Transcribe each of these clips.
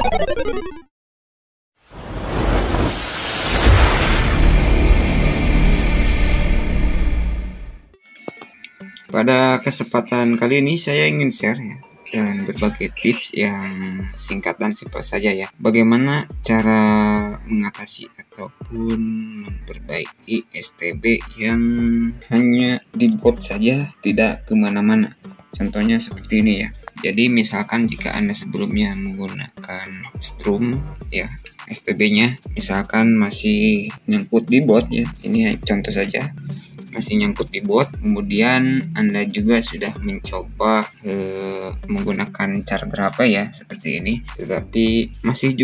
Pada kesempatan kali ini saya ingin share ya dengan berbagai tips yang singkat dan simpel saja ya. Bagaimana cara mengatasi ataupun memperbaiki STB yang hanya dibuat saja, tidak kemana-mana. Contohnya seperti ini ya. Jadi misalkan jika Anda sebelumnya menggunakan Strum ya, STB-nya misalkan masih nyangkut di boot ya. Ini contoh saja. Masih nyangkut di boot, kemudian Anda juga sudah mencoba menggunakan charger HP ya seperti ini, tetapi masih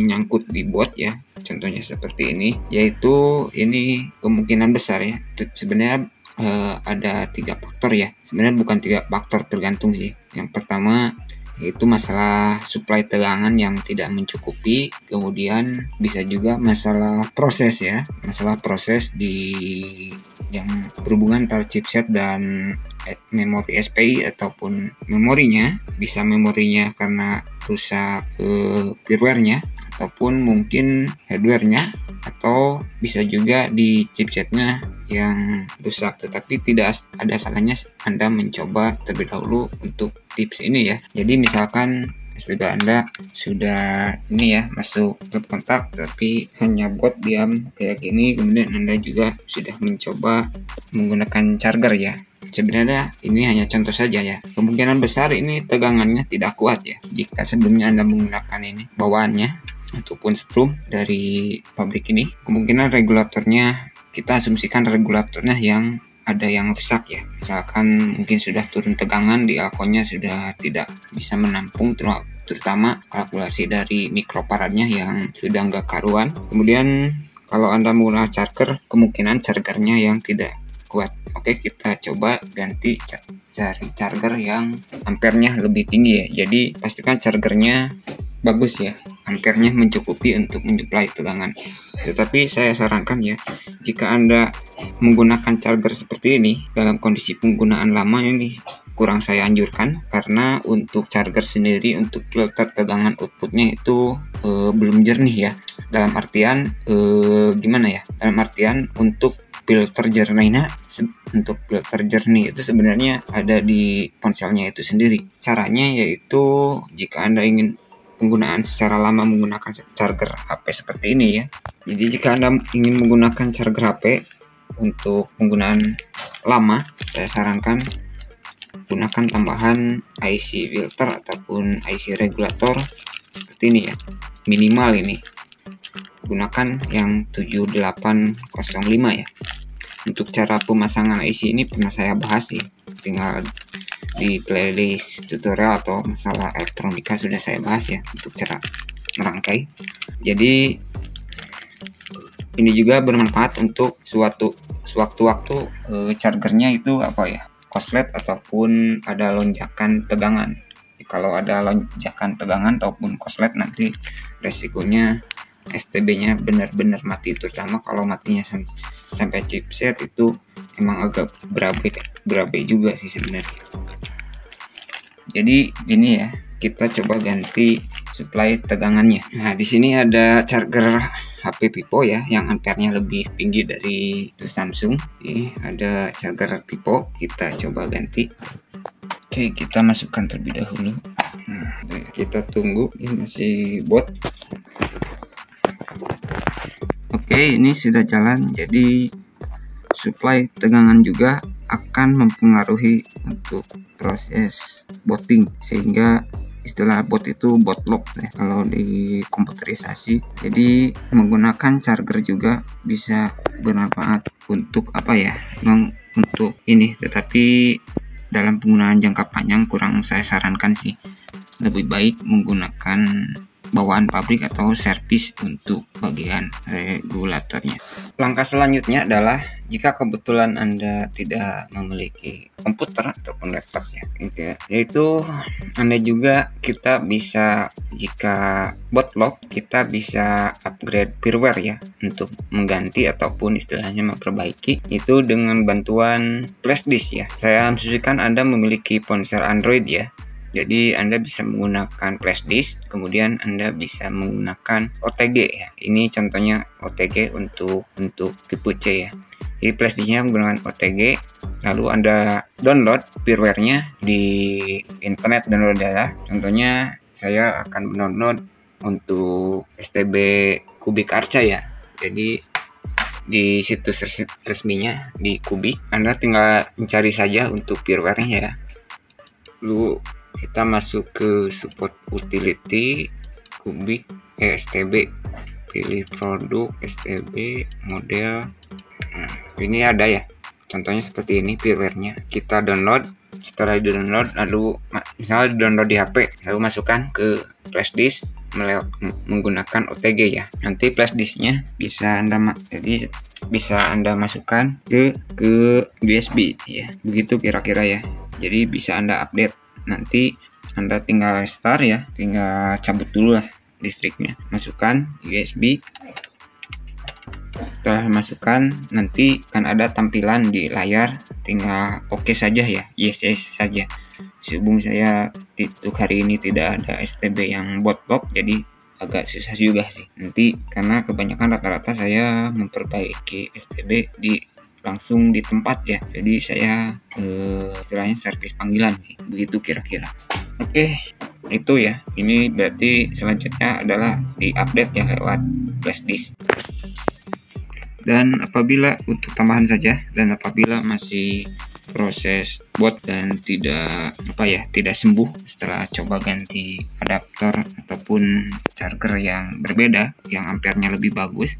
nyangkut di boot ya, contohnya seperti ini, yaitu ini kemungkinan besar ya. Sebenarnya ada 3 faktor ya, sebenarnya bukan 3 faktor, tergantung sih. Yang pertama yaitu masalah suplai tegangan yang tidak mencukupi, kemudian bisa juga masalah proses ya, masalah proses di yang berhubungan antara chipset dan memori SPI ataupun memorinya. Bisa memorinya karena rusak firmware-nya ataupun mungkin hardware-nya, atau bisa juga di chipsetnya yang rusak. Tetapi tidak ada salahnya Anda mencoba terlebih dahulu untuk tips ini ya. Jadi misalkan STB Anda sudah ini ya, masuk ke kontak tapi hanya buat diam kayak gini, kemudian Anda juga sudah mencoba menggunakan charger ya. Sebenarnya ini hanya contoh saja ya. Kemungkinan besar ini tegangannya tidak kuat ya. Jika sebelumnya Anda menggunakan ini bawaannya ataupun Strum dari pabrik ini, kemungkinan regulatornya, kita asumsikan regulatornya yang ada yang rusak ya. Misalkan mungkin sudah turun tegangan, di alkonnya sudah tidak bisa menampung, terutama kalkulasi dari mikrofaradnya yang sudah nggak karuan. Kemudian kalau Anda menggunakan charger, kemungkinan chargernya yang tidak kuat. Oke, kita coba ganti cari charger yang ampernya lebih tinggi ya. Jadi pastikan chargernya bagus ya, ampernya mencukupi untuk menyuplai tegangan. Tetapi saya sarankan ya, jika Anda menggunakan charger seperti ini dalam kondisi penggunaan lama, ini kurang saya anjurkan, karena untuk charger sendiri untuk filter tegangan outputnya itu belum jernih ya. Dalam artian gimana ya? Dalam artian untuk filter jernih itu sebenarnya ada di ponselnya itu sendiri. Caranya yaitu jika Anda ingin penggunaan secara lama menggunakan charger HP seperti ini ya. Jadi jika Anda ingin menggunakan charger HP untuk penggunaan lama, saya sarankan gunakan tambahan IC filter ataupun IC regulator seperti ini ya. Minimal ini gunakan yang 7805 ya. Untuk cara pemasangan IC ini pernah saya bahas sih, tinggal di playlist tutorial atau masalah elektronika sudah saya bahas ya, untuk cara merangkai. Jadi ini juga bermanfaat untuk sewaktu-waktu chargernya itu korslet ataupun ada lonjakan tegangan. Kalau ada lonjakan tegangan ataupun korslet, nanti resikonya STB-nya benar-benar mati, terutama kalau matinya sampai chipset itu emang agak berabe juga sih sebenarnya. Jadi ini ya, kita coba ganti suplai tegangannya. Nah, di sini ada charger HP Pipo ya, yang ampernya lebih tinggi dari itu Samsung. Ini ada charger Pipo, kita coba ganti. Oke, kita masukkan terlebih dahulu. Nah, kita tunggu, ini masih bot. Oke, ini sudah jalan. Jadi suplai tegangan juga akan mempengaruhi untuk proses booting, sehingga istilah bot itu bot lock ya kalau di komputerisasi. Jadi menggunakan charger juga bisa bermanfaat untuk emang untuk ini, tetapi dalam penggunaan jangka panjang kurang saya sarankan sih. Lebih baik menggunakan bawaan pabrik atau servis untuk bagian regulatornya. Langkah selanjutnya adalah jika kebetulan Anda tidak memiliki komputer ataupun laptop ya, yaitu Anda juga, kita bisa, jika bot lock, kita bisa upgrade firmware ya, untuk mengganti ataupun istilahnya memperbaiki itu dengan bantuan flash disk ya. Saya asumsikan Anda memiliki ponsel Android ya. Jadi Anda bisa menggunakan flash disk, kemudian Anda bisa menggunakan OTG ya. Ini contohnya OTG untuk tipe C ya. Jadi flash disknya menggunakan OTG, lalu Anda download firmware-nya di internet, download ya. Contohnya saya akan download untuk STB Kubik Arca ya. Jadi di situs resminya di Kubik, Anda tinggal mencari saja untuk firmware-nya ya. Lalu kita masuk ke support utility Kubik STB, pilih produk STB model. Nah, ini ada ya, contohnya seperti ini firmware-nya. Kita download, setelah di download lalu misalnya download di HP, lalu masukkan ke flash disk menggunakan OTG ya. Nanti flash disknya bisa Anda masukkan ke USB ya. Begitu kira-kira ya. Jadi bisa Anda update. Nanti Anda tinggal start ya, tinggal cabut dulu lah listriknya, masukkan USB. Setelah masukkan, nanti akan ada tampilan di layar, tinggal oke saja ya, yes saja. Sehubung saya untuk hari ini tidak ada STB yang botlop, jadi agak susah juga sih. Nanti karena kebanyakan rata-rata saya memperbaiki STB langsung di tempat ya, jadi saya istilahnya servis panggilan sih, begitu kira-kira. Oke, itu ya. Ini berarti selanjutnya adalah diupdate ya lewat flash disk. Dan apabila untuk tambahan saja, dan apabila masih proses bot dan tidak sembuh setelah coba ganti adaptor ataupun charger yang berbeda, yang ampernya lebih bagus,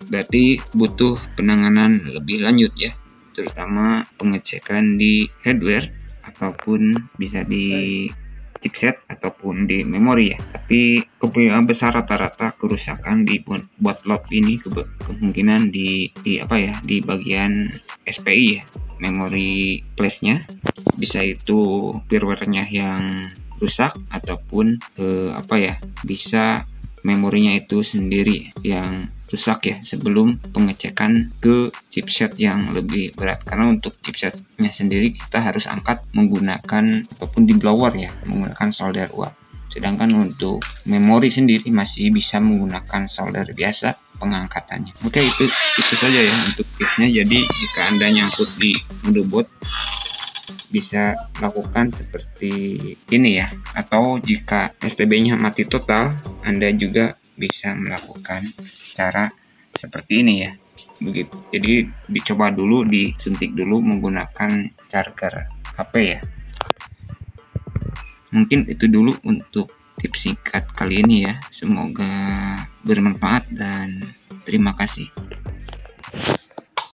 berarti butuh penanganan lebih lanjut ya, terutama pengecekan di hardware ataupun bisa di chipset ataupun di memori ya. Tapi kemungkinan besar rata-rata kerusakan di bootloop ini kemungkinan di bagian SPI ya, memori flashnya. Bisa itu firmware-nya yang rusak ataupun bisa memorinya itu sendiri yang rusak ya, sebelum pengecekan ke chipset yang lebih berat. Karena untuk chipsetnya sendiri kita harus angkat menggunakan ataupun di blower ya, menggunakan solder uap. Sedangkan untuk memori sendiri masih bisa menggunakan solder biasa pengangkatannya. Oke, itu saja ya untuk tipsnya. Jadi jika Anda nyangkut di motherboard, bisa lakukan seperti ini ya, atau jika STB-nya mati total, Anda juga bisa melakukan cara seperti ini ya, begitu. Jadi dicoba dulu, disuntik dulu menggunakan charger HP ya. Mungkin itu dulu untuk tips singkat kali ini ya, semoga bermanfaat dan terima kasih.